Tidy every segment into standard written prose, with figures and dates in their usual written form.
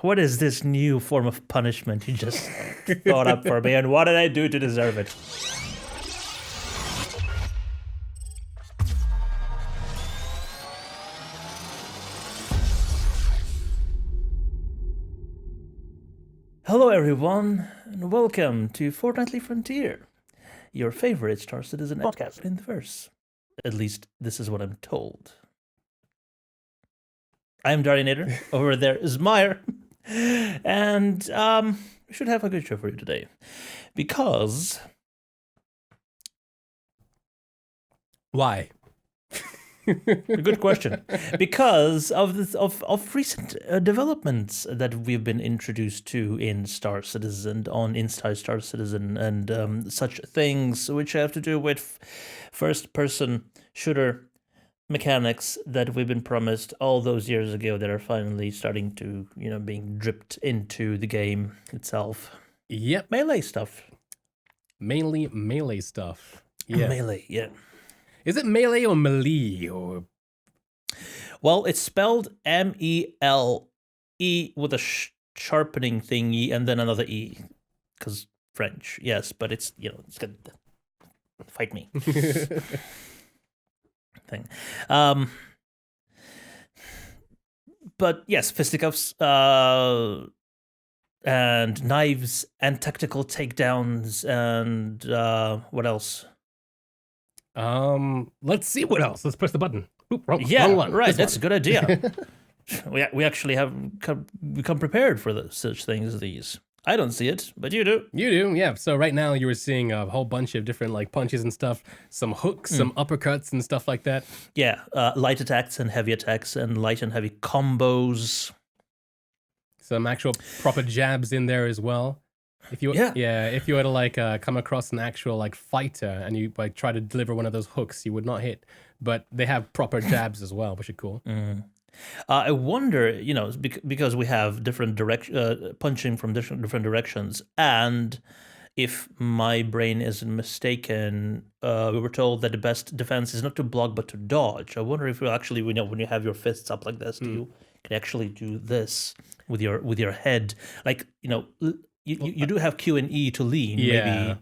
What is this new form of punishment you just thought up for me, and what did I do to deserve it? Hello everyone, and welcome to Fortnightly Frontier, your favorite Star Citizen podcast in the verse. At least, this is what I'm told. I'm Darjanator, over there is Myre, and we should have a good show for you today. Because... Why? Good question. Because of recent developments that we've been introduced to in Star Citizen, inside Star Citizen, and such things which have to do with first-person shooter mechanics that we've been promised all those years ago that are finally starting to, being dripped into the game itself. Yep. Melee stuff. Mainly melee stuff. Yeah. Melee, yeah. Is it melee or melee or? Well, it's spelled MELE with a sharpening thingy and then another E, because French. Yes, but it's it's good. Fight me. Thing. But yes, fisticuffs, and knives and tactical takedowns and what else? Let's see what else. Let's press the button. Oop, wrong one. Right. This That's one. a good idea. we actually have become prepared for such things as these. I don't see it, but you do. You do, yeah. So right now you were seeing a whole bunch of different punches and stuff, some hooks, some uppercuts and stuff like that. Yeah, light attacks and heavy attacks and light and heavy combos. Some actual proper jabs in there as well. If you if you were to come across an actual fighter and you try to deliver one of those hooks, you would not hit. But they have proper jabs as well, which is cool. I wonder, because we have different punching from different directions, and if my brain isn't mistaken, we were told that the best defense is not to block but to dodge. I wonder if you actually, when you have your fists up like this, you can actually do this with your head, You do have Q and E to lean, maybe,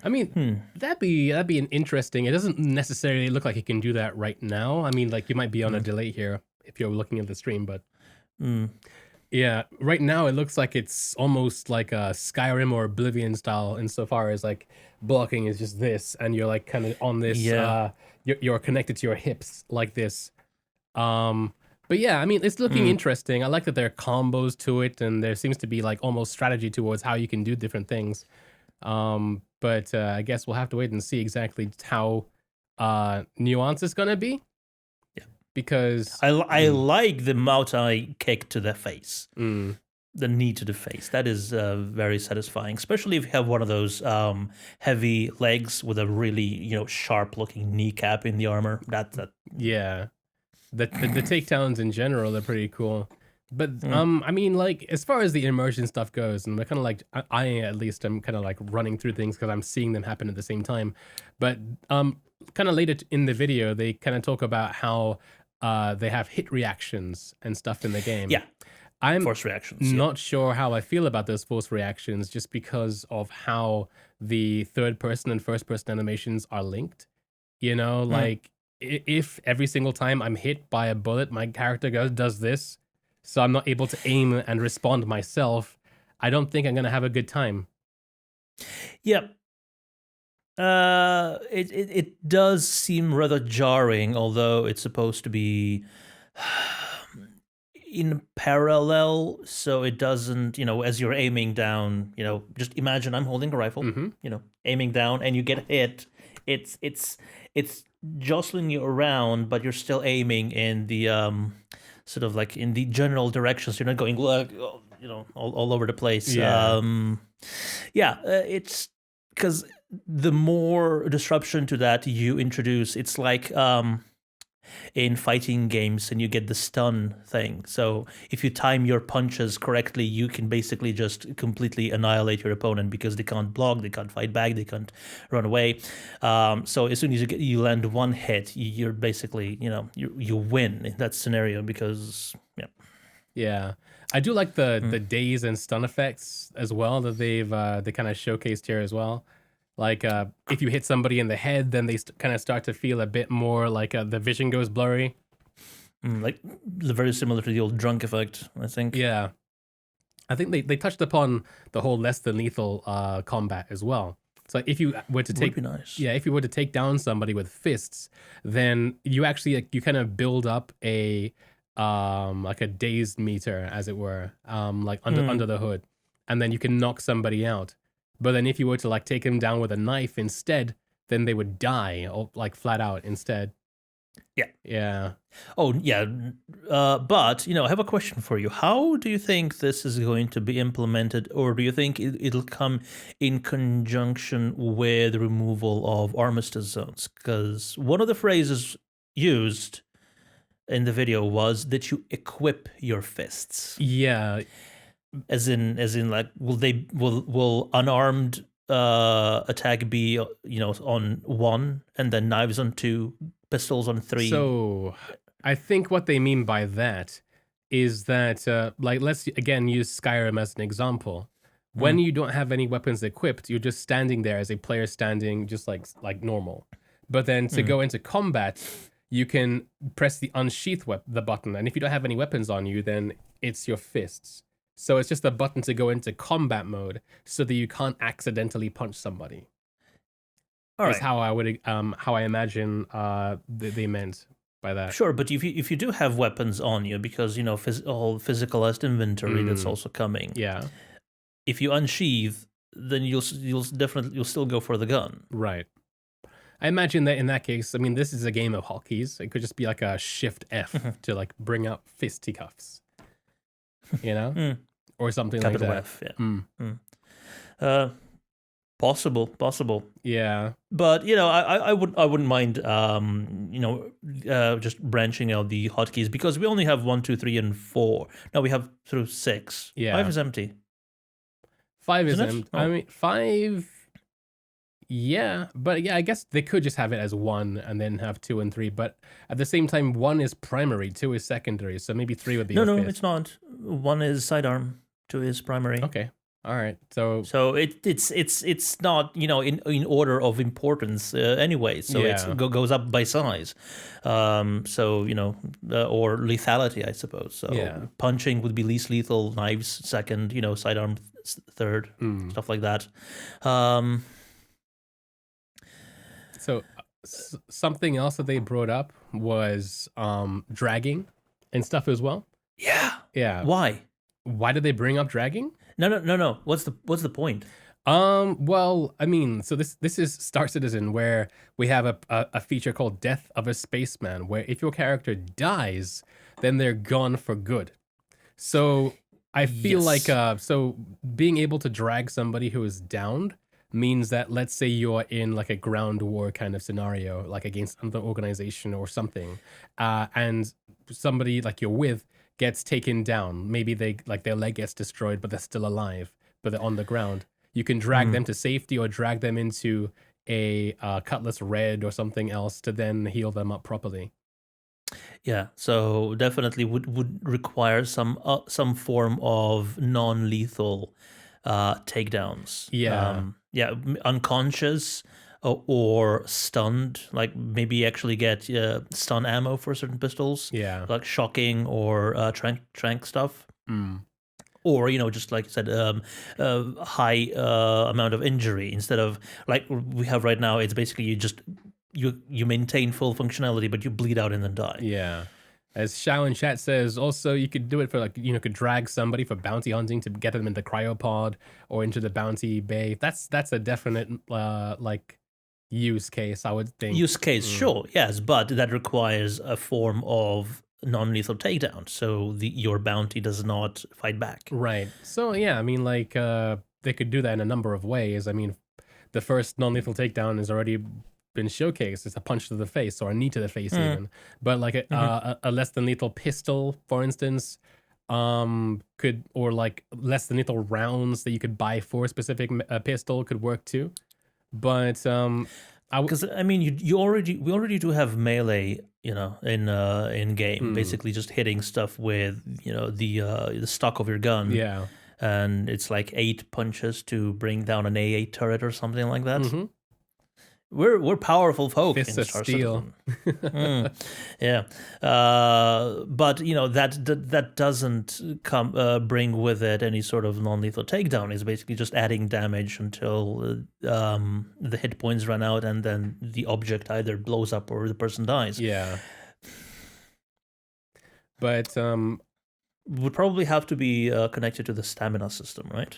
I mean, that'd be an interesting. It doesn't necessarily look like you can do that right now. I mean, you might be on a delay here if you're looking at the stream, but yeah, right now it looks like it's almost like a Skyrim or Oblivion style insofar as blocking is just this, and you're kind of on this. You're connected to your hips like this. But yeah, I mean, it's looking interesting. I like that there are combos to it, and there seems to be almost strategy towards how you can do different things. But I guess we'll have to wait and see exactly how nuanced it's gonna be. Yeah, because I like the Mautai kick to the face, the knee to the face. That is very satisfying, especially if you have one of those heavy legs with a really sharp looking kneecap in the armor. Yeah. The takedowns in general are pretty cool. But I mean, as far as the immersion stuff goes, and we're kind of I at least am kind of running through things because I'm seeing them happen at the same time. But kind of later in the video, they kind of talk about how they have hit reactions and stuff in the game. Yeah, I'm force reactions. Not sure how I feel about those force reactions, just because of how the third person and first person animations are linked. If every single time I'm hit by a bullet, my character does this, so I'm not able to aim and respond myself, I don't think I'm going to have a good time. Yep. It does seem rather jarring, although it's supposed to be in parallel, so it doesn't, as you're aiming down, just imagine I'm holding a rifle, aiming down, and you get hit. It's jostling you around, but you're still aiming in the sort of in the general directions. You're not going all over the place. It's because the more disruption to that you introduce, it's like in fighting games and you get the stun thing. So if you time your punches correctly, you can basically just completely annihilate your opponent because they can't block, they can't fight back, they can't run away. So as soon as you land one hit, you're basically, you win in that scenario because, yeah. Yeah, I do like the daze and stun effects as well that they kind of showcased here as well. Like if you hit somebody in the head, then they kind of start to feel a bit more like the vision goes blurry. Like very similar to the old drunk effect, I think. Yeah, I think they touched upon the whole less than lethal combat as well. So if you were to take, Would be nice. yeah, if you were to take down somebody with fists, then you actually like, you kind of build up a like a dazed meter, as it were, like under the hood, and then you can knock somebody out. But then if you were to like take them down with a knife instead, then they would die or like flat out instead. Yeah. Yeah. Oh, yeah. But, I have a question for you. How do you think this is going to be implemented, or do you think it'll come in conjunction with the removal of armistice zones? Because one of the phrases used in the video was that you equip your fists. Yeah. As in like, will unarmed attack be, on 1, and then knives on 2, pistols on 3? So I think what they mean by that is that, like, let's again use Skyrim as an example. When you don't have any weapons equipped, you're just standing there as a player standing just like normal. But then to go into combat, you can press the unsheath the button. And if you don't have any weapons on you, then it's your fists. So it's just a button to go into combat mode so that you can't accidentally punch somebody. All Is right. how I would how I imagine they meant by that. Sure, but if you do have weapons on you, because all physicalized inventory that's also coming. Yeah. If you unsheath, then you'll still go for the gun. Right. I imagine that in that case, I mean, this is a game of hotkeys. It could just be like a Shift F to like bring up fisticuffs, or something Capital like that. F, yeah. Possible. Yeah. But I wouldn't mind just branching out the hotkeys, because we only have 1, 2, 3, and 4. Now we have through 6. Yeah. 5 is empty. 5 is empty. Oh. I mean, 5. Yeah, but yeah, I guess they could just have it as 1 and then have 2 and 3. But at the same time, 1 is primary, 2 is secondary. So maybe 3 would be. No, it's not. 1 is sidearm, 2 is primary. Okay. All right. So it's not in order of importance anyway. So it goes up by size. Or lethality, I suppose. So punching would be least lethal, knives second, sidearm third, stuff like that. So something else that they brought up was dragging and stuff as well. Yeah. Yeah. Why did they bring up dragging? No. What's the point? Well, I mean, so this is Star Citizen, where we have a feature called Death of a Spaceman, where if your character dies, then they're gone for good. So I feel like so being able to drag somebody who is downed means that, let's say you're in like a ground war kind of scenario, like against another organization or something, and somebody like you're with gets taken down. Maybe their leg gets destroyed, but they're still alive, but they're on the ground. You can drag them to safety or drag them into a Cutlass Red or something else to then heal them up properly. Yeah, so definitely would require some form of non-lethal takedowns. Yeah, unconscious or stunned, like maybe actually get stun ammo for certain pistols. Yeah, like shocking or trank stuff. Or just like you said, high amount of injury, instead of like we have right now. It's basically you maintain full functionality, but you bleed out and then die. Yeah. As Shao in chat says, also you could do it for like, could drag somebody for bounty hunting to get them into cryopod or into the bounty bay. That's a definite like use case, I would think. Use case, sure, yes, but that requires a form of non-lethal takedown, so your bounty does not fight back. Right. So yeah, I mean, like they could do that in a number of ways. I mean, the first non-lethal takedown has already been showcased. It's a punch to the face or a knee to the face even. But like a less than lethal pistol, for instance, could, or like less than lethal rounds that you could buy for a specific pistol could work too. But Because I mean, we already do have melee, in game, basically just hitting stuff with the stock of your gun. Yeah. And it's like 8 punches to bring down an A8 turret or something like that. Mm-hmm. We're powerful folk Fists in of Star steel. Citizen. Yeah, but that doesn't bring with it any sort of non-lethal takedown. It's basically just adding damage until the hit points run out, and then the object either blows up or the person dies. Yeah. But would probably have to be connected to the stamina system, right?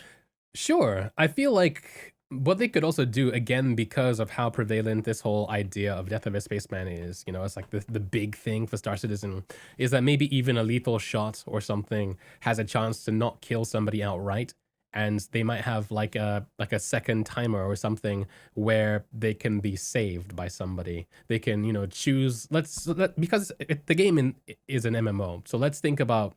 Sure. I feel like what they could also do, again, because of how prevalent this whole idea of Death of a Spaceman is, it's like the big thing for Star Citizen, is that maybe even a lethal shot or something has a chance to not kill somebody outright. And they might have like a second timer or something where they can be saved by somebody. They can, choose, because the game is an MMO. So let's think about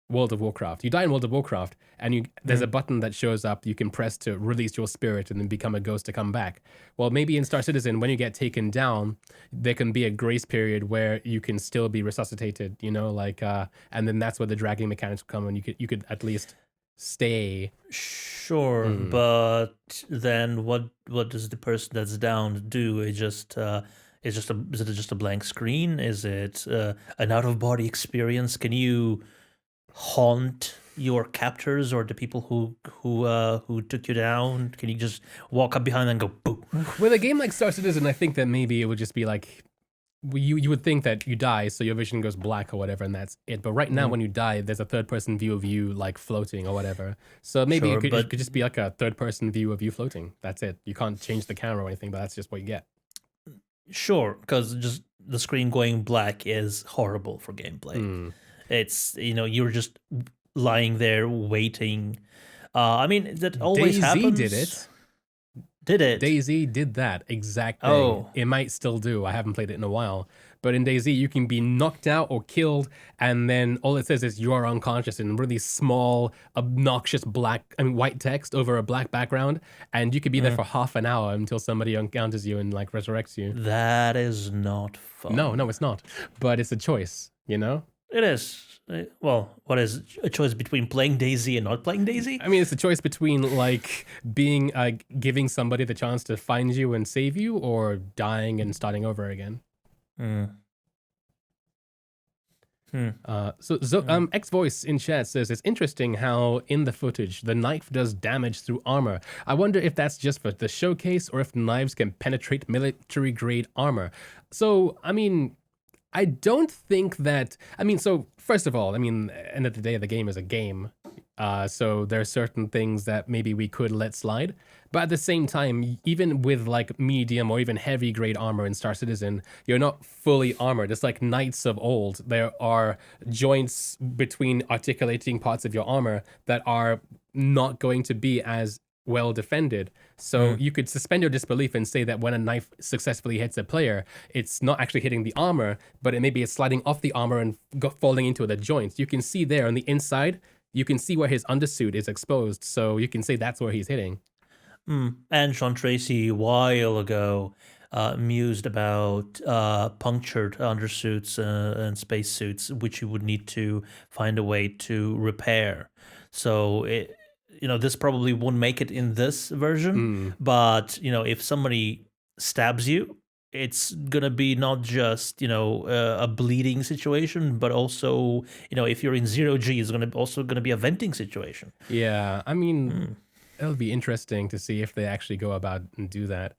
World of Warcraft. You die in World of Warcraft, and there's a button that shows up you can press to release your spirit and then become a ghost to come back. Well, maybe in Star Citizen, when you get taken down, there can be a grace period where you can still be resuscitated, and then that's where the dragging mechanics come, and you could at least stay. Sure, but then what does the person that's down do? Is it just a blank screen? Is it an out of body experience? Can you haunt your captors or the people who took you down? Can you just walk up behind them and go boo? With a game like Star Citizen, I think that maybe it would just be like you would think that you die, so your vision goes black or whatever, and that's it. But right now, when you die, there's a third-person view of you like floating or whatever. So maybe it could just be like a third-person view of you floating. That's it. You can't change the camera or anything, but that's just what you get. Sure, because just the screen going black is horrible for gameplay. It's, you're just lying there waiting. I mean, that always happens. DayZ did it. Did it? DayZ did that exact thing. Oh. It might still do. I haven't played it in a while. But in DayZ, you can be knocked out or killed, and then all it says is you are unconscious in really small, obnoxious white text over a black background, and you could be there for half an hour until somebody encounters you and like resurrects you. That is not fun. No, it's not. But it's a choice, It is. Well, what is a choice between playing DayZ and not playing DayZ? I mean, it's a choice between like being giving somebody the chance to find you and save you, or dying and starting over again. X Voice in chat says it's interesting how in the footage the knife does damage through armor. I wonder if that's just for the showcase or if knives can penetrate military grade armor. So I mean, I don't think that. I mean, so first of all, end of the day, the game is a game. So there are certain things that maybe we could let slide. But at the same time, even with like medium or even heavy grade armor in Star Citizen, you're not fully armored. It's like knights of old. There are joints between articulating parts of your armor that are not going to be as well defended. So you could suspend your disbelief and say that when a knife successfully hits a player, it's not actually hitting the armor, but maybe it's sliding off the armor and falling into the joints. You can see there on the inside, you can see where his undersuit is exposed. So you can say that's where he's hitting. And Sean Tracy, a while ago, mused about punctured undersuits and spacesuits, which you would need to find a way to repair. So this probably won't make it in this version, but if somebody stabs you, it's gonna be not just a bleeding situation, but also if you're in 0G, it's also gonna be a venting situation. Yeah, I mean, it'll be interesting to see if they actually go about and do that.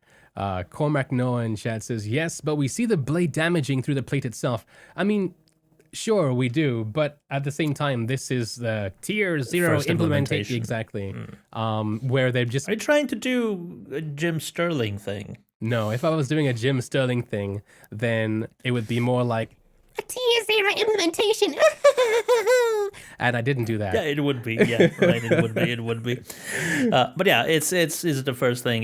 Cormac Noah in chat says yes, but we see the blade damaging through the plate itself. I mean, sure, we do, but at the same time, this is the tier 0 implementation. Exactly. Where they've just... Are you trying to do a Jim Sterling thing? No, if I was doing a Jim Sterling thing, then it would be more like a tier 0 implementation. And I didn't do that. Yeah, it would be. Yeah, right. It would be. But yeah, it's the first thing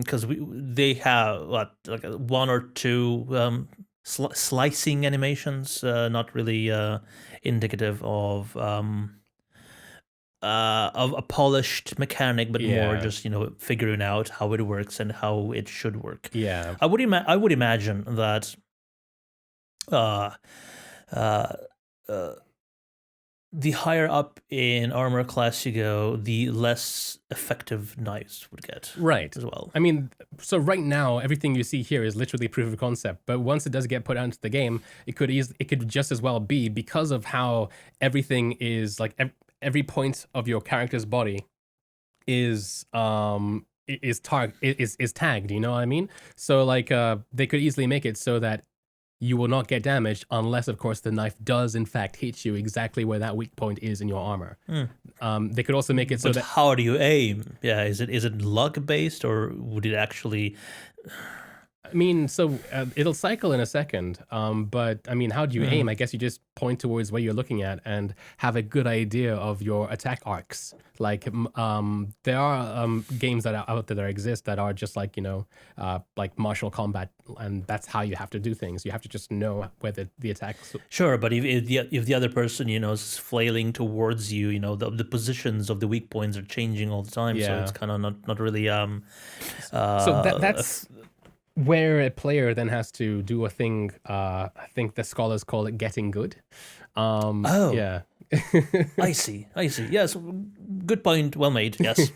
because they have like 1 or 2 slicing animations, not really indicative of of a polished mechanic, but more Yeah. just figuring out how it works and how it should work. Yeah. I would imagine that uh, uh, uh, the higher up in armor class you go, the less effective knives would get. Right. As well. I mean, so right now everything you see here is literally proof of concept. But once it does get put out into the game, it could just as well be, because of how everything is like every point of your character's body is tagged. You know what I mean? So like they could easily make it so that you will not get damaged unless, of course, the knife does in fact hit you exactly where that weak point is in your armor. They could also make it so But that how do you aim? Yeah, is it luck based, or would it actually? I mean, so it'll cycle in a second, but I mean, how do you aim? I guess you just point towards where you're looking at and have a good idea of your attack arcs. Like, there are games that are out there that exist that are just like, like martial combat, and that's how you have to do things. You have to just know where the attacks. Sure, but if the other person is flailing towards you, the positions of the weak points are changing all the time, so it's kind of not really So that's where a player then has to do a thing. I think the scholars call it getting good. Yeah. I see. Yes, good point. Well made. Yes.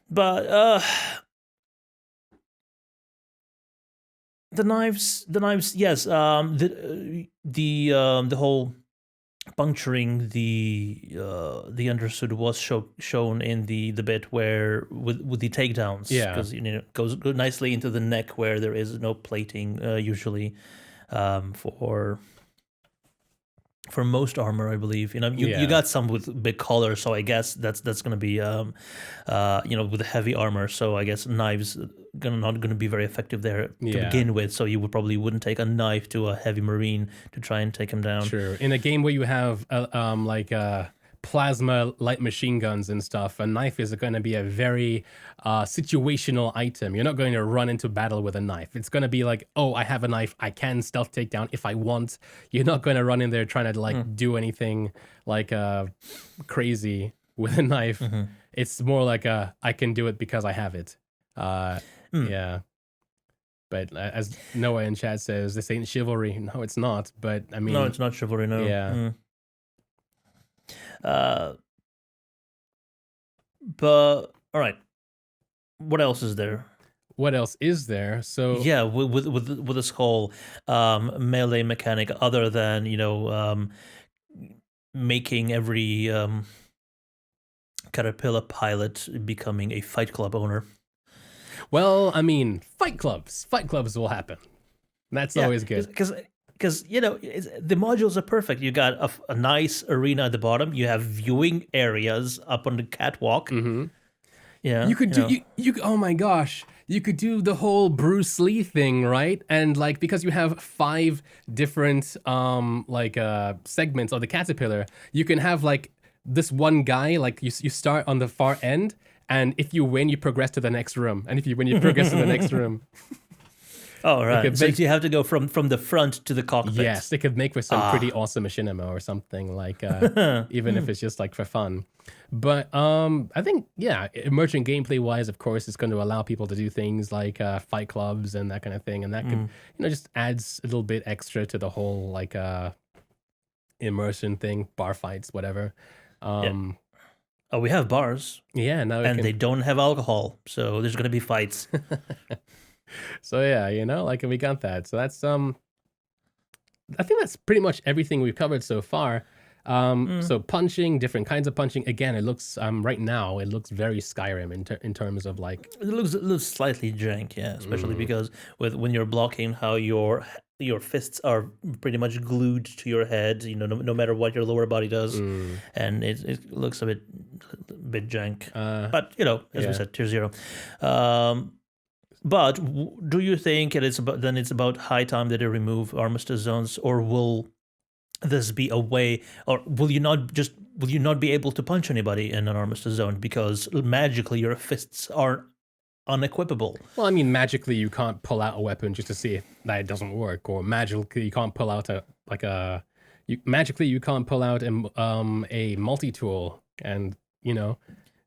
But the knives. Yes. The whole puncturing the undersuit was shown in the bit where with the takedowns. Yeah. Because it goes nicely into the neck where there is no plating usually for most armor, I believe. You got some with big collar, so I guess that's gonna be with heavy armor. So I guess knives not gonna be very effective there to begin with. So you wouldn't take a knife to a heavy marine to try and take him down. Sure. In a game where you have plasma light machine guns and stuff, a knife is going to be a very situational item. You're not going to run into battle with a knife. It's going to be like, oh, I have a knife. I can stealth take down if I want. You're not going to run in there trying to do anything like crazy with a knife. It's more like I can do it because I have it. Yeah. But as Noah in chat says, this ain't chivalry. No, it's not. But I mean, no, it's not chivalry. No. Yeah. But all right, what else is there? So yeah, with this whole melee mechanic, other than making every caterpillar pilot becoming a fight club owner. Well, I mean, fight clubs will happen. That's always good. Because the modules are perfect. You got a nice arena at the bottom. You have viewing areas up on the catwalk. Yeah, you could do you. Oh my gosh, you could do the whole Bruce Lee thing, right? And like, because you have 5 different segments of the caterpillar, you can have like this one guy. Like you start on the far end, and if you win, you progress to the next room, and if you win, you progress to the next room. Oh, right. So you have to go from the front to the cockpit. Yes, they could make for some pretty awesome machinima or something, like even if it's just like for fun. But I think, emergent gameplay wise, of course, it's going to allow people to do things like fight clubs and that kind of thing. And that could, just adds a little bit extra to the whole like immersion thing, bar fights, whatever. Oh, we have bars. Yeah, now they don't have alcohol, so there's going to be fights. So yeah, like we got that. So that's I think that's pretty much everything we've covered so far. So punching, different kinds of punching. Again, it looks right now it looks very Skyrim in terms of like it looks slightly jank, especially because when you're blocking, how your fists are pretty much glued to your head, no matter what your lower body does, and it looks a bit jank. But as we said, tier 0. But do you think it's about high time that they remove armistice zones, or will this be a way, or will you not be able to punch anybody in an armistice zone because magically your fists are unequipable? Well, I mean, magically you can't pull out a weapon just to see if that it doesn't work, or magically you can't pull out a magically you can't pull out a multi-tool and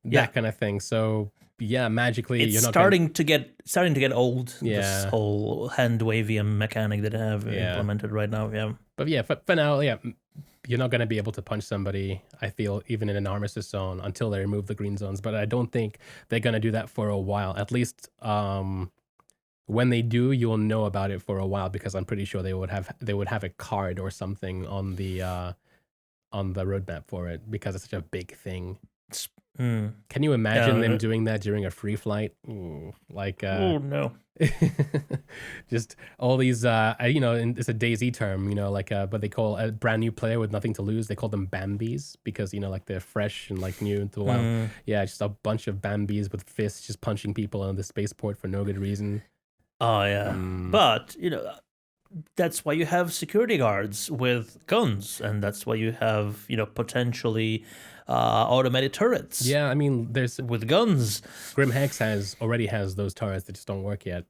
that kind of thing. So yeah, magically it's you're not starting to get old. This Yeah. whole hand wavy mechanic that I have Yeah. implemented right now. Yeah. But yeah, for now, yeah, you're not going to be able to punch somebody, I feel, even in an armistice zone until they remove the green zones. But I don't think they're going to do that for a while. At least when they do, you'll know about it for a while, because I'm pretty sure they would have a card or something on the roadmap for it, because it's such a big thing. Can you imagine them doing that during a free flight? Ooh, like oh no. Just all these it's a DayZ term, but they call a brand new player with nothing to lose, they call them Bambis, because like they're fresh and like new into the wild. Yeah, just a bunch of Bambis with fists just punching people on the spaceport for no good reason. Oh yeah. But that's why you have security guards with guns, and that's why you have potentially automated turrets. Yeah, I mean, there's with guns. Grim Hex already has those turrets that just don't work yet.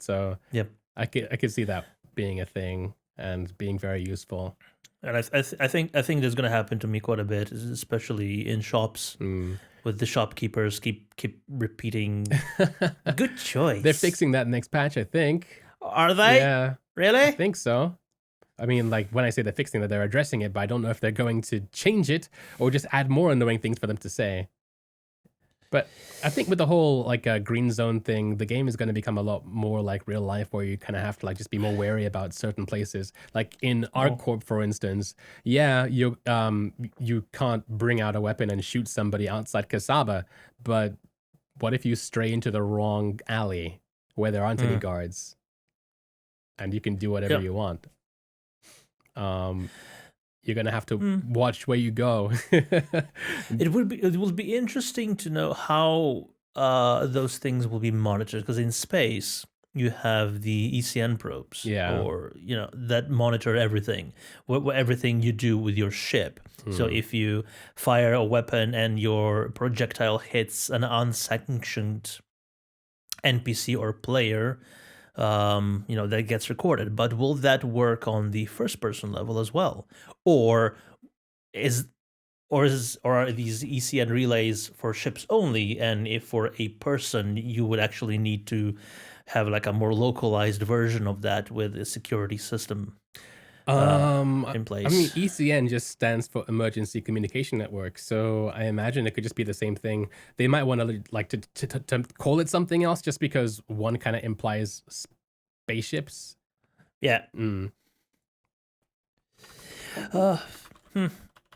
So yep, I could see that being a thing and being very useful. And I think that's going to happen to me quite a bit, especially in shops. With the shopkeepers keep repeating, "Good choice." They're fixing that next patch, I think. Are they? Yeah. Really? I think so. I mean, like, when I say they're fixing that, they're addressing it, but I don't know if they're going to change it or just add more annoying things for them to say. But I think with the whole like green zone thing, the game is going to become a lot more like real life, where you kind of have to like just be more wary about certain places. Like in ArcCorp, for instance, yeah, you can't bring out a weapon and shoot somebody outside Kasaba, but what if you stray into the wrong alley where there aren't any guards, and you can do whatever you want? You're gonna have to watch where you go. It will be interesting to know how those things will be monitored, because in space you have the ECN probes, or that monitor everything, everything you do with your ship. So if you fire a weapon and your projectile hits an unsanctioned NPC or player, that gets recorded. But will that work on the first person level as well, or are these ECN relays for ships only? And if for a person, you would actually need to have like a more localized version of that with a security system in place. I mean, ECN just stands for Emergency Communication Network, so I imagine it could just be the same thing. They might want to like to call it something else, just because one kind of implies spaceships. Yeah. No,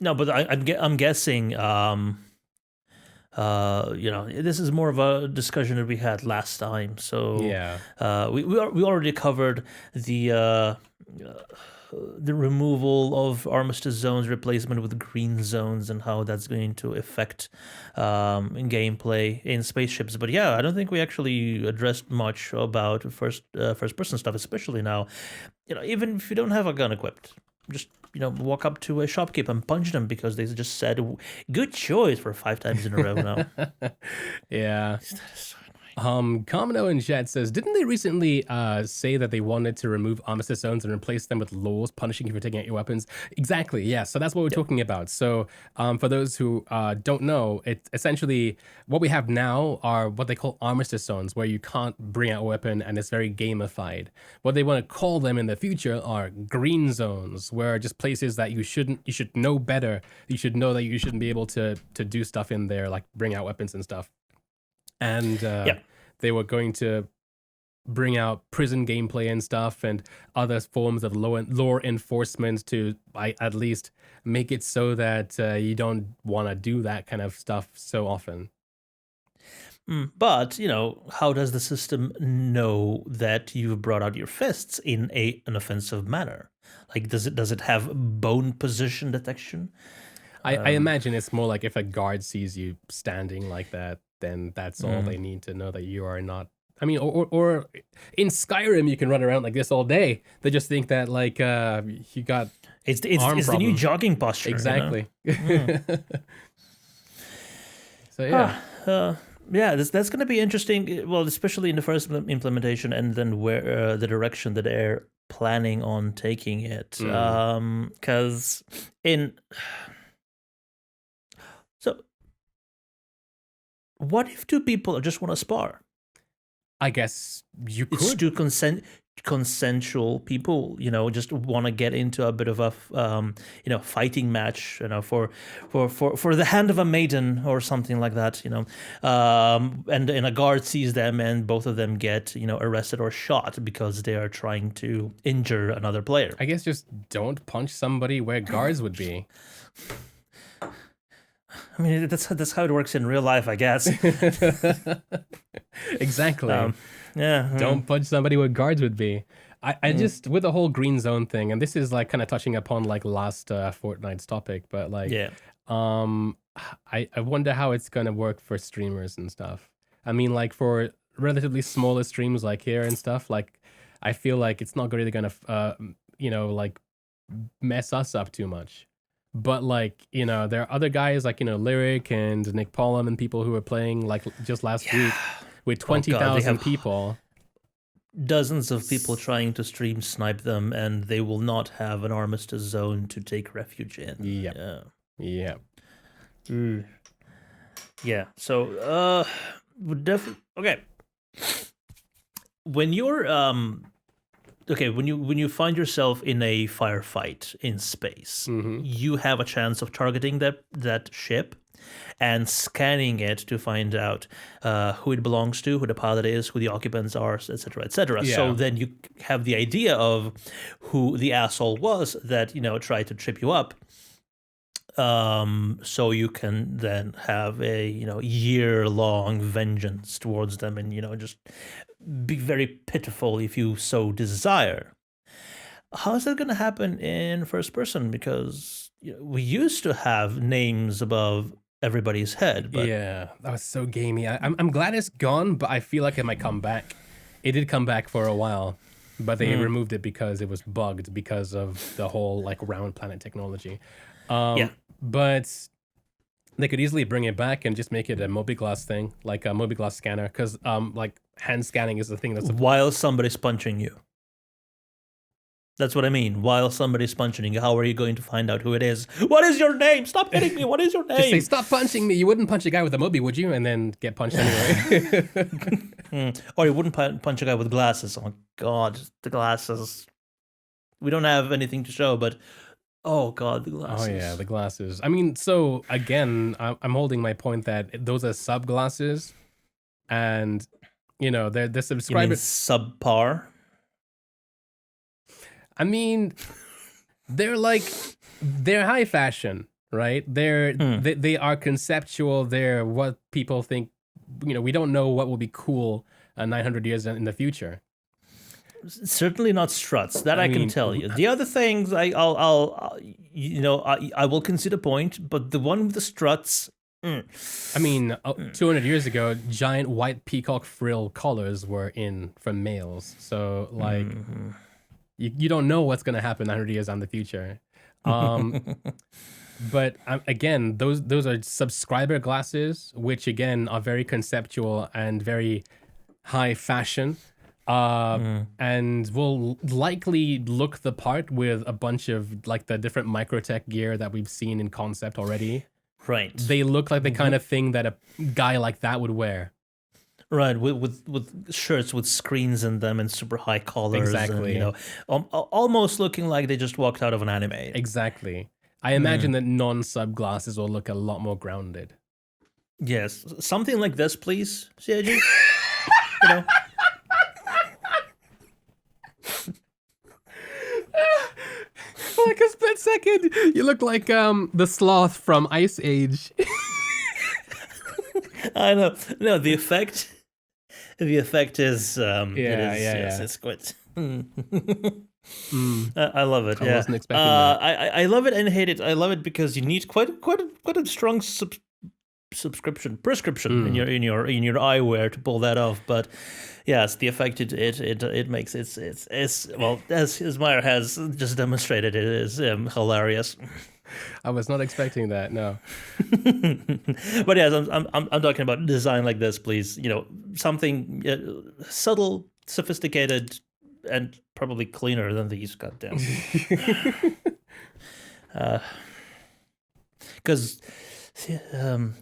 but I'm guessing. This is more of a discussion that we had last time. So yeah, we already covered the removal of armistice zones, replacement with green zones, and how that's going to affect in gameplay in spaceships. But yeah, I don't think we actually addressed much about first person stuff, especially now. Even if you don't have a gun equipped, just walk up to a shopkeep and punch them because they just said "good choice" for 5 times in a row now. Yeah. Kamino in chat says, didn't they recently say that they wanted to remove armistice zones and replace them with laws punishing you for taking out your weapons? Exactly, yeah. So that's what we're talking about. So for those who don't know, it's essentially what we have now are what they call armistice zones, where you can't bring out a weapon and it's very gamified. What they want to call them in the future are green zones, where just places that you should know better. You should know that you shouldn't be able to do stuff in there, like bring out weapons and stuff. And they were going to bring out prison gameplay and stuff and other forms of law enforcement to at least make it so that you don't want to do that kind of stuff so often. But, how does the system know that you've brought out your fists in an offensive manner? Like, does it have bone position detection? I imagine it's more like if a guard sees you standing like that, then that's all they need to know that you are not. I mean, or in Skyrim, you can run around like this all day. They just think that like you got it's the new jogging posture. Exactly. So yeah. Yeah, that's going to be interesting. Well, especially in the first implementation, and then where the direction that they're planning on taking it. Because so what if two people just want to spar? I guess you It's could. two consensual people, just want to get into a bit of a fighting match, for the hand of a maiden or something like that, and a guard sees them and both of them get arrested or shot because they are trying to injure another player. I guess just don't punch somebody where guards would be. I mean, that's how it works in real life, I guess. Exactly. Yeah. Don't punch somebody where guards would be. I just, with the whole green zone thing, and this is like kind of touching upon like last Fortnite's topic, but like, I wonder how it's gonna work for streamers and stuff. I mean, like for relatively smaller streams like here and stuff, like I feel like it's not really gonna, like mess us up too much. But like, there are other guys like, Lyric and Nick Pollum and people who are playing like just last week with 20,000 people. Dozens of people trying to stream snipe them, and they will not have an armistice zone to take refuge in. Yeah. Yeah. So, would definitely okay. When you're when you find yourself in a firefight in space, you have a chance of targeting that ship and scanning it to find out who it belongs to, who the pilot is, who the occupants are, etc., etc. Yeah. So then you have the idea of who the asshole was that tried to trip you up. So you can then have a year-long vengeance towards them, and just be very pitiful if you so desire. How is that going to happen in first person? Because we used to have names above everybody's head. But yeah, that was so gamey. I'm glad it's gone, but I feel like it might come back. It did come back for a while, but they removed it because it was bugged because of the whole like round planet technology. But they could easily bring it back and just make it a mobiGlas thing, like a mobiGlas scanner, because like hand scanning is the thing that's while somebody's punching you. That's what I mean. While somebody's punching you, how are you going to find out who it is? What is your name? Stop hitting me. What is your name? Just say, stop punching me. You wouldn't punch a guy with a mobi, would you? And then get punched anyway. Or you wouldn't punch a guy with glasses. Oh my God, the glasses. We don't have anything to show, but oh God, the glasses. Oh yeah, the glasses. I mean, so again, I'm holding my point that those are sub glasses, and they're subscriber. You mean subpar? I mean, they're high fashion, right? They are conceptual. They're what people think. We don't know what will be cool 900 years in the future. Certainly not struts. That I can tell you. The other things, I'll I will concede a point, but the one with the struts. I mean, 200 years ago, giant white peacock frill collars were in for males. So like. You don't know what's going to happen 100 years on the future. But again, those are subscriber glasses, which again are very conceptual and very high fashion, and will likely look the part with a bunch of like the different microtech gear that we've seen in concept already. Right. They look like the kind of thing that a guy like that would wear. Right, with shirts with screens in them and super high collars. Exactly. And, almost looking like they just walked out of an anime. Exactly. I imagine that non-sub glasses will look a lot more grounded. Yes. Something like this, please, CIG. For like a split second, you look like the sloth from Ice Age. I know. No, the effect is it's quite. I love it. I wasn't expecting that. I love it and hate it. I love it because you need quite a strong prescription in your eyewear to pull that off. But yes, the effect it makes it's well, as Myre has just demonstrated, it is hilarious. I was not expecting that. No. But yes, I'm talking about design like this, please. Something subtle, sophisticated, and probably cleaner than these. Goddamn. Because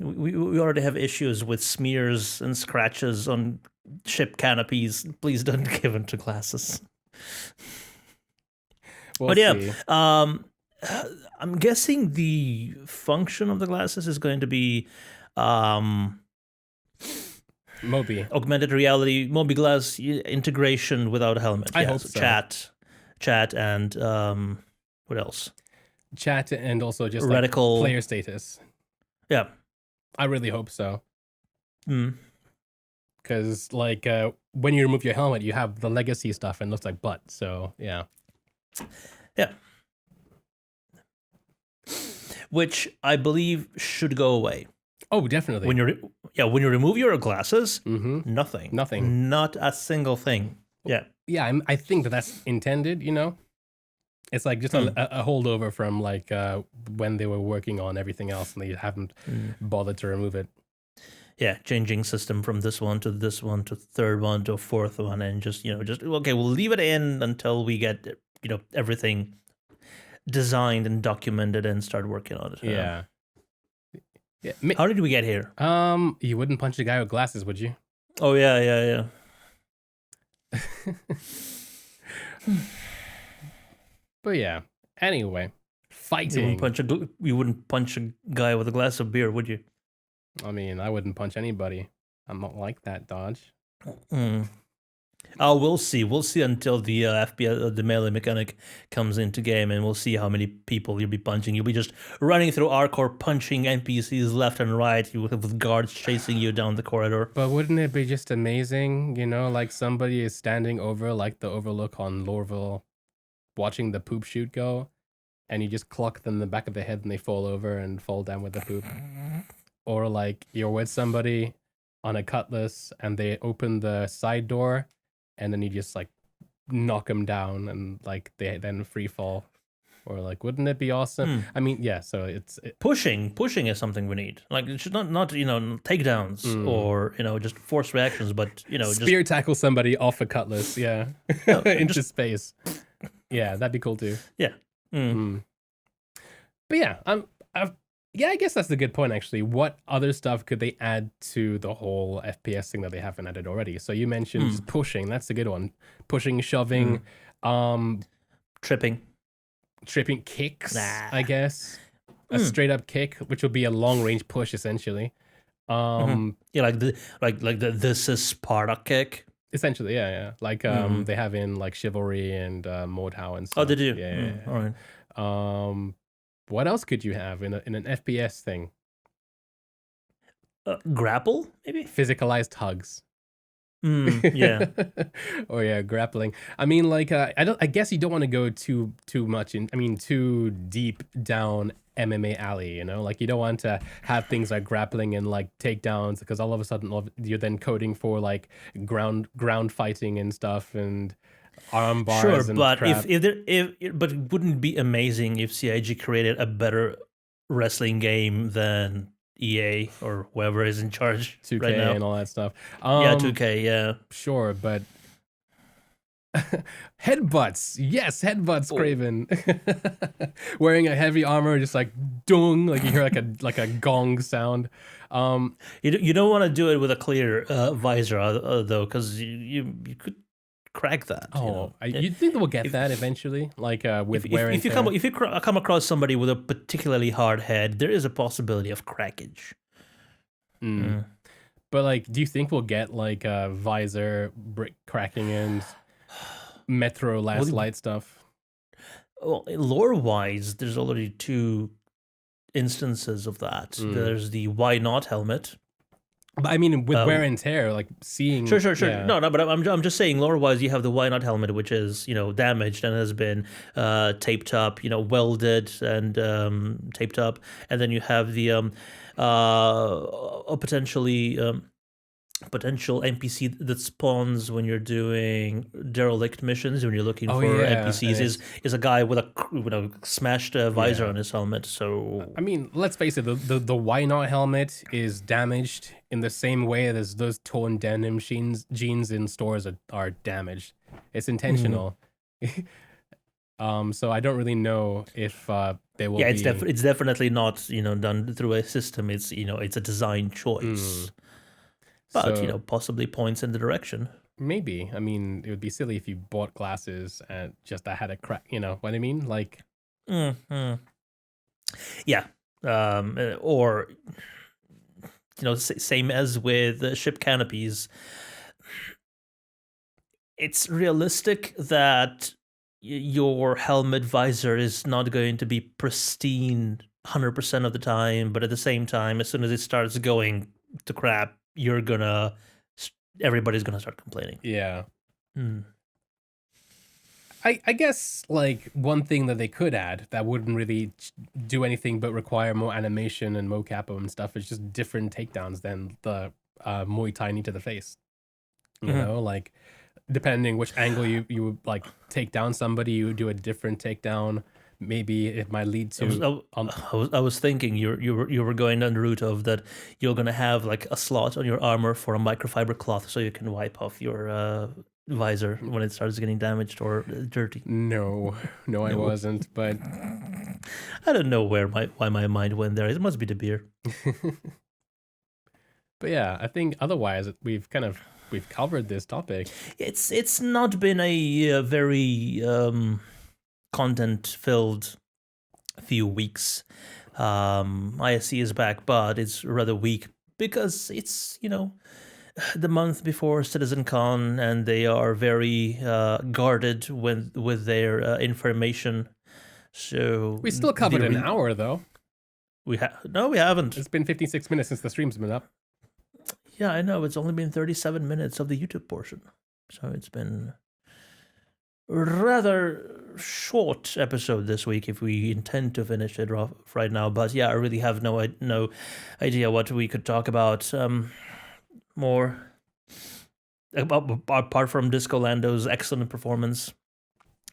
we already have issues with smears and scratches on ship canopies. Please don't give them to glasses. We'll see. I'm guessing the function of the glasses is going to be Moby. Augmented reality, Moby glass integration without a helmet. I hope so. Chat, and what else? Chat and also just reticle player status. Yeah, I really hope so. Because when you remove your helmet, you have the legacy stuff and it looks like butt. So yeah. Which I believe should go away. Oh, definitely. When you remove your glasses, nothing, not a single thing. Yeah, I think that's intended. It's like just a holdover from when they were working on everything else and they haven't bothered to remove it. Yeah, changing system from this one to third one to a fourth one, and just okay, we'll leave it in until we get everything designed and documented and start working on it. Yeah. How did we get here? You wouldn't punch a guy with glasses, would you? Oh yeah. But yeah. Anyway, fighting. You wouldn't punch a guy with a glass of beer, would you? I mean, I wouldn't punch anybody. I'm not like that, Dodge. Oh, we'll see. We'll see until the FPS, the melee mechanic comes into game, and we'll see how many people you'll be punching. You'll be just running through Arcor, punching NPCs left and right, with guards chasing you down the corridor. But wouldn't it be just amazing? Like somebody is standing over, like the overlook on Lorville, watching the poop shoot go, and you just clock them in the back of the head, and they fall over and fall down with the poop. Or like you're with somebody on a cutlass, and they open the side door. And then you just knock them down and they then free fall. Or wouldn't it be awesome? I mean, yeah, so it's pushing is something we need. It should not takedowns or just force reactions, but spear tackle somebody off a cutlass, yeah. Into space. Yeah, that'd be cool too. Yeah. But yeah, I guess that's a good point, actually. What other stuff could they add to the whole FPS thing that they haven't added already? So you mentioned pushing. That's a good one. Pushing, shoving, tripping kicks, I guess. A straight up kick, which would be a long range push, essentially. Yeah, like the this is Sparta kick. Essentially, yeah. They have in Chivalry and Mordhau and stuff. Oh, they do? Yeah. All right. What else could you have in an FPS thing? Grapple, maybe? Physicalized hugs. Yeah. Or yeah, grappling. I mean, I guess you don't want to go too deep down MMA alley, you don't want to have things like grappling and takedowns, because all of a sudden you're then coding for ground fighting and stuff and arm bars. Sure, and but crap. but wouldn't it be amazing if CIG created a better wrestling game than EA or whoever is in charge 2K right now and all that stuff? Yeah, 2K, yeah. Sure, but headbutts. Yes, headbutts, Craven. Wearing a heavy armor, just dung, you hear like a gong sound. You don't want to do it with a clear visor though, because you could crack that. You think we'll get that eventually? With wearing. If you come across somebody with a particularly hard head, there is a possibility of crackage. But do you think we'll get a visor brick cracking and Metro last light stuff? Well, lore-wise, there's already two instances of that. There's the why not helmet. But I mean, with wear and tear, seeing. Sure. Yeah. No, but I'm just saying, lore-wise, you have the why not helmet, which is damaged and has been taped up, welded and taped up, and then you have the a potential NPC that spawns when you're doing derelict missions, when you're looking for NPCs, is a guy with a smashed visor on his helmet. So I mean, let's face it, the why not helmet is damaged in the same way as those torn denim jeans in stores are damaged. It's intentional. So I don't really know if they will. Yeah, it's definitely not done through a system. It's it's a design choice, but So possibly points in the direction. maybe. I mean, it would be silly if you bought glasses and just that had a crack. You know what I mean? Like, yeah, or same as with ship canopies. It's realistic that your helmet visor is not going to be pristine 100% of the time, but at the same time, as soon as it starts going to crap, everybody's gonna start complaining. yeah. I guess like one thing that they could add that wouldn't really do anything but require more animation and mocap and stuff is just different takedowns than the Muay Thai knee to the face. You know, like depending which angle you would like take down somebody, you would do a different takedown. Maybe it might lead to. I was thinking you were going down the route of that you're gonna have like a slot on your armor for a microfiber cloth so you can wipe off your visor when it starts getting damaged or dirty. No, I wasn't. But I don't know why my mind went there. It must be the beer. But yeah, I think otherwise we've covered this topic. It's not been a very content-filled few weeks. ISC is back, but it's rather weak because it's the month before CitizenCon, and they are very guarded with their information. So we still covered an hour though. No, we haven't. It's been 56 minutes since the stream's been up. Yeah, I know. It's only been 37 minutes of the YouTube portion. So it's been a rather short episode this week if we intend to finish it off right now. But yeah, I really have no idea what we could talk about more. Apart from Disco Lando's excellent performance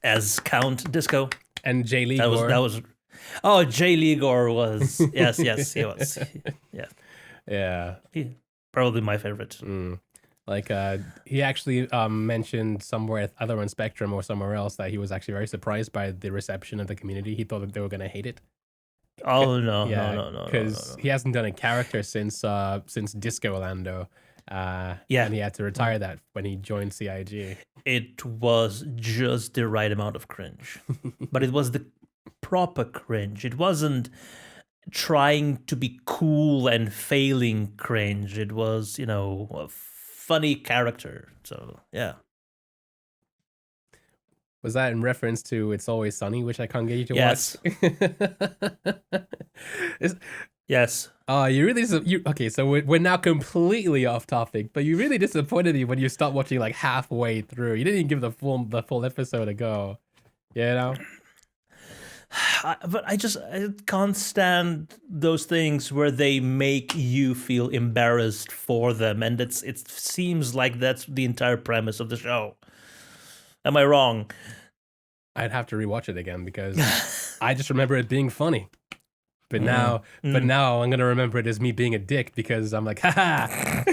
as Count Disco. And Jay Ligor. That was oh, Jay Ligor was. Yes, he was. Yeah. Yeah. Probably my favorite. Like he actually mentioned somewhere either on Spectrum or somewhere else that he was actually very surprised by the reception of the community. He thought that they were gonna hate it. Oh no, because he hasn't done a character since Disco Lando. And he had to retire that when he joined CIG. It was just the right amount of cringe, but it was the proper cringe. It wasn't trying to be cool and failing cringe. It was, a funny character. So, yeah. Was that in reference to It's Always Sunny, which I can't get you to watch? Yes. You really okay, so we're now completely off topic, but you really disappointed me when you stopped watching like halfway through. You didn't even give the full episode a go. But I can't stand those things where they make you feel embarrassed for them, and it seems like that's the entire premise of the show. Am I wrong? I'd have to rewatch it again because I just remember it being funny. But now I'm gonna remember it as me being a dick because I'm like, haha.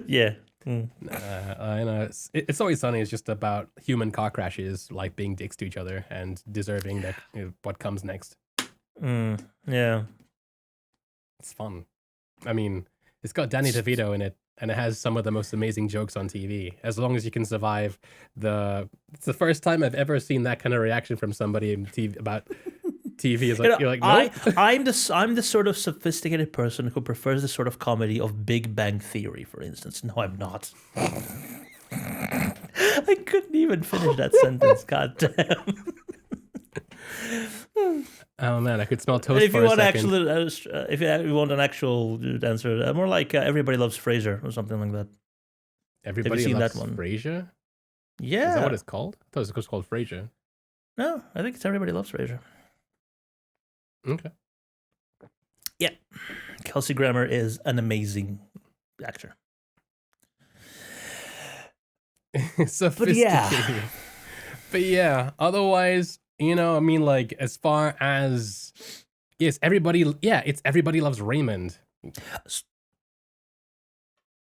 Yeah. I know it's Always Sunny is just about human car crashes, like being dicks to each other and deserving what comes next. Yeah, it's fun. I mean, it's got Danny DeVito in it, and it has some of the most amazing jokes on TV. As long as you can survive it's the first time I've ever seen that kind of reaction from somebody in TV about TV. Is like you're like, no. I'm the sort of sophisticated person who prefers the sort of comedy of Big Bang Theory, for instance. No, I'm not. I couldn't even finish that sentence. God damn. Oh man, I could smell toast. If you want if you want an actual answer, more like Everybody Loves Frasier or something like that. Everybody Loves that one? Frasier? Yeah. Is that what it's called? I thought it was called Frasier. No, I think it's Everybody Loves Frasier. Okay. Yeah. Kelsey Grammer is an amazing actor. Sophisticated. But yeah, otherwise, I mean, like, as far as it's Everybody Loves Raymond.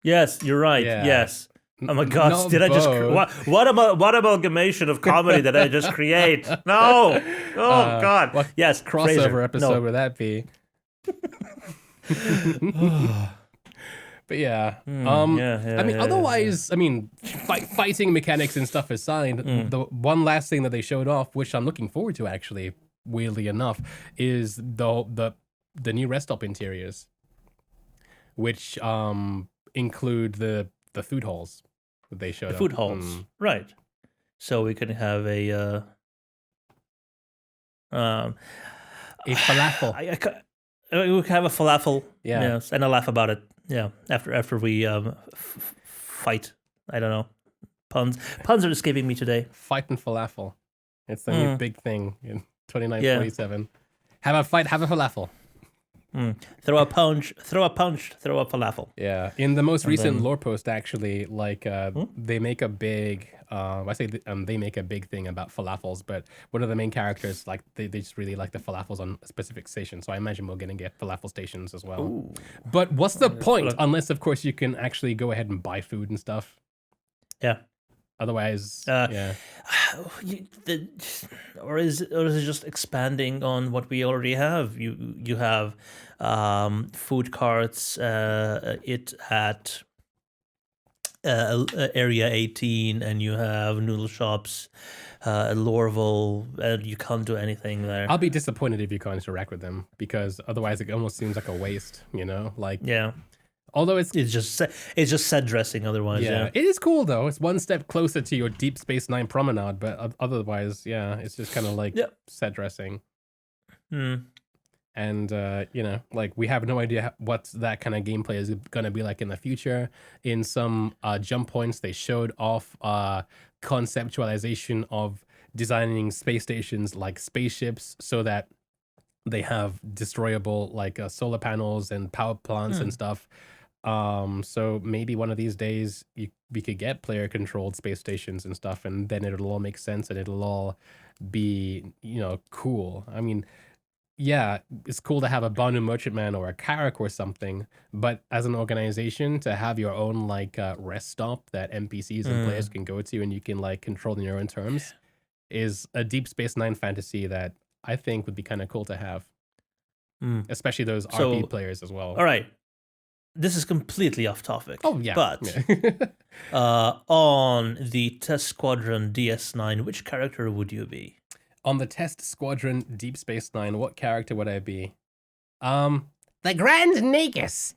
Yes, you're right. Yeah. Yes. Oh my gosh! Not Did I just both. what amalgamation of comedy did I just create? No! Oh God! What Yes, crossover Frasier. episode No. would that be? But yeah, I mean, otherwise, I mean, fighting mechanics and stuff aside, the one last thing that they showed off, which I'm looking forward to actually, weirdly enough, is the new rest stop interiors, which include the food halls that they showed The up. food halls, right? So we can have a falafel. We can have a falafel. Yeah. Yes, and I laugh about it. Yeah, after we fight. I don't know. Puns are escaping me today. Fight and falafel. It's the new big thing in 2947. Have a fight, have a falafel. Throw a punch, throw a falafel. Yeah. In the most recent lore post, actually, like they make a big, they make a big thing about falafels, but one of the main characters, like they just really like the falafels on a specific station. So I imagine we're going to get falafel stations as well. Ooh. But what's the point? Unless, of course, you can actually go ahead and buy food and stuff. Yeah. Otherwise, or is it just expanding on what we already have? You have food carts at Area 18, and you have noodle shops at Lorville, and you can't do anything there. I'll be disappointed if you can't interact with them, because otherwise it almost seems like a waste, Like, yeah. Although it's just set dressing otherwise. Yeah. It is cool though. It's one step closer to your Deep Space Nine promenade, but otherwise, it's just kind of like set dressing. And like we have no idea what that kind of gameplay is gonna be like in the future. In some jump points, they showed off conceptualization of designing space stations like spaceships, so that they have destroyable like solar panels and power plants and stuff. So maybe one of these days we could get player controlled space stations and stuff, and then it'll all make sense and it'll all be, cool. I mean, yeah, it's cool to have a Banu Merchantman or a Carrack or something, but as an organization to have your own like rest stop that NPCs and players can go to and you can like control in your own terms is a Deep Space Nine fantasy that I think would be kind of cool to have. Especially those RP players as well. All right. This is completely off topic. Oh, yeah. But on the Test Squadron DS9, which character would you be? On the Test Squadron Deep Space Nine, what character would I be? The Grand Nagus.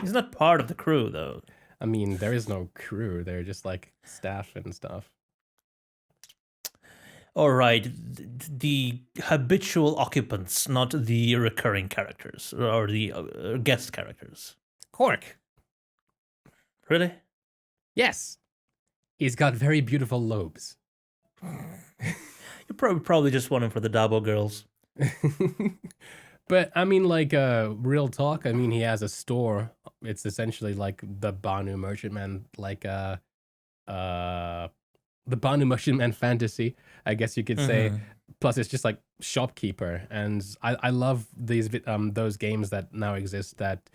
He's not part of the crew, though. I mean, there is no crew. They're just like staff and stuff. All right, the habitual occupants, not the recurring characters or the guest characters. Cork. Really? Yes. He's got very beautiful lobes. You probably just want him for the Dabo girls. But I mean, like, real talk. I mean, he has a store. It's essentially like the Banu Merchantman, like the Banu Merchantman fantasy, I guess you could say. Plus, it's just like shopkeeper, and I love those games that now exist that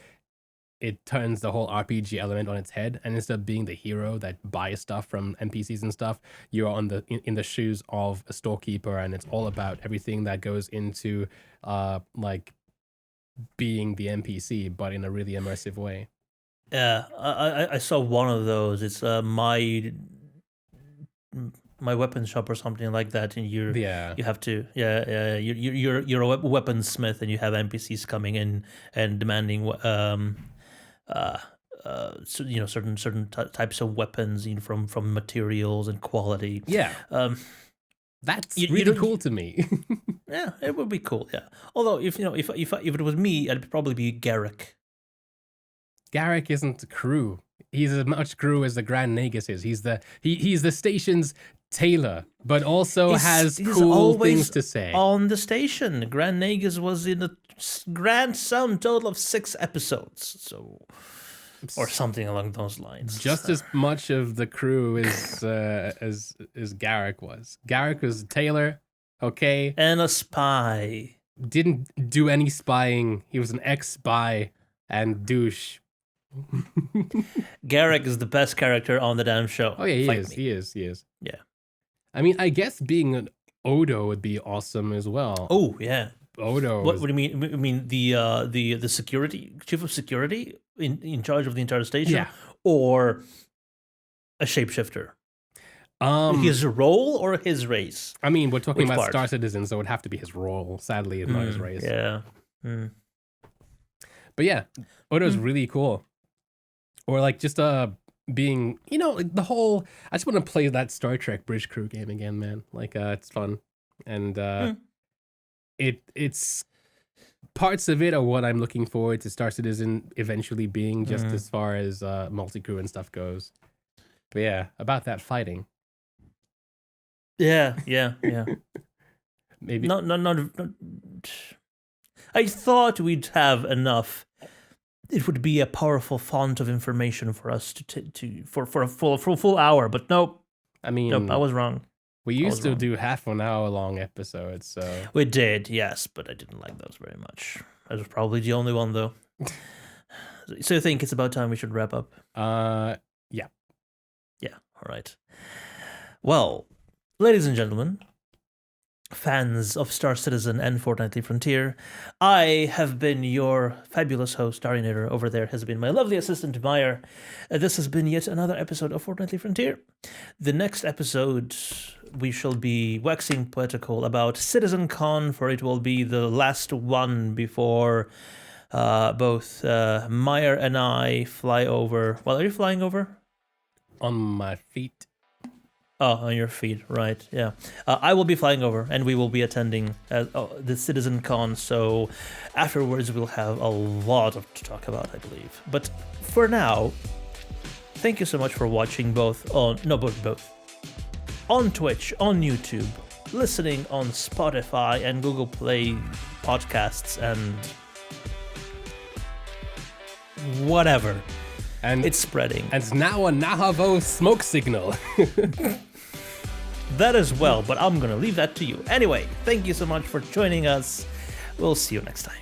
it turns the whole RPG element on its head, and instead of being the hero that buys stuff from NPCs and stuff, you're on in the shoes of a storekeeper, and it's all about everything that goes into like being the NPC, but in a really immersive way. Yeah, I saw one of those. It's my weapons shop or something like that, and you have to you're a weaponsmith, and you have NPCs coming in and demanding certain types of weapons, from materials and quality. That's really cool to me. Yeah, it would be cool. Yeah, although if it was me, I'd probably be Garrick. Garrick isn't crew. He's as much crew as the Grand Nagus is. He's the station's tailor, but also has cool things to say. On the station, Grand Nagus was in a grand sum total of 6 episodes, or something along those lines. Just as much of the crew as Garrick was. Garrick was a tailor, okay, and a spy. Didn't do any spying. He was an ex-spy and douche. Garrick is the best character on the damn show. Oh yeah, he Fight is. me. He is. He is. Yeah. I mean, I guess being an Odo would be awesome as well. Oh yeah. Odo. What do you mean? I mean the security chief of security in charge of the entire station, Yeah. or a shapeshifter? His role or his race? I mean, we're talking Which about part? Star Citizen, so it would have to be his role. Sadly, it's not his race. Yeah. Mm. But yeah, Odo's really cool. Or like just being, like the whole. I just want to play that Star Trek Bridge Crew game again, man. Like it's fun, and it's parts of it are what I'm looking forward to Star Citizen eventually being, just as far as multi-crew and stuff goes. But yeah, about that fighting. Yeah. Maybe Not. I thought we'd have enough. It would be a powerful font of information for us for a full hour, but nope. I mean, Nope, I was wrong. we used to wrong. do half an hour long episodes, so We did, yes, but I didn't like those very much. I was probably the only one, though. So you think it's about time we should wrap up? yeah. Yeah, all right. Well, ladies and gentlemen, fans of Star Citizen and Fortnightly Frontier, I have been your fabulous host, Darjanator. Over there has been my lovely assistant, Myre. This has been yet another episode of Fortnightly Frontier. The next episode, we shall be waxing poetical about CitizenCon, for it will be the last one before both Myre and I fly over. Well, are you flying over? On my feet. Oh, on your feet, right? Yeah, I will be flying over, and we will be attending the CitizenCon. So afterwards, we'll have a lot to talk about, I believe. But for now, thank you so much for watching both on Twitch, on YouTube, listening on Spotify and Google Play podcasts, and whatever. And It's spreading. and now a Nahavo smoke signal. That as well, but I'm gonna leave that to you. Anyway, thank you so much for joining us. We'll see you next time.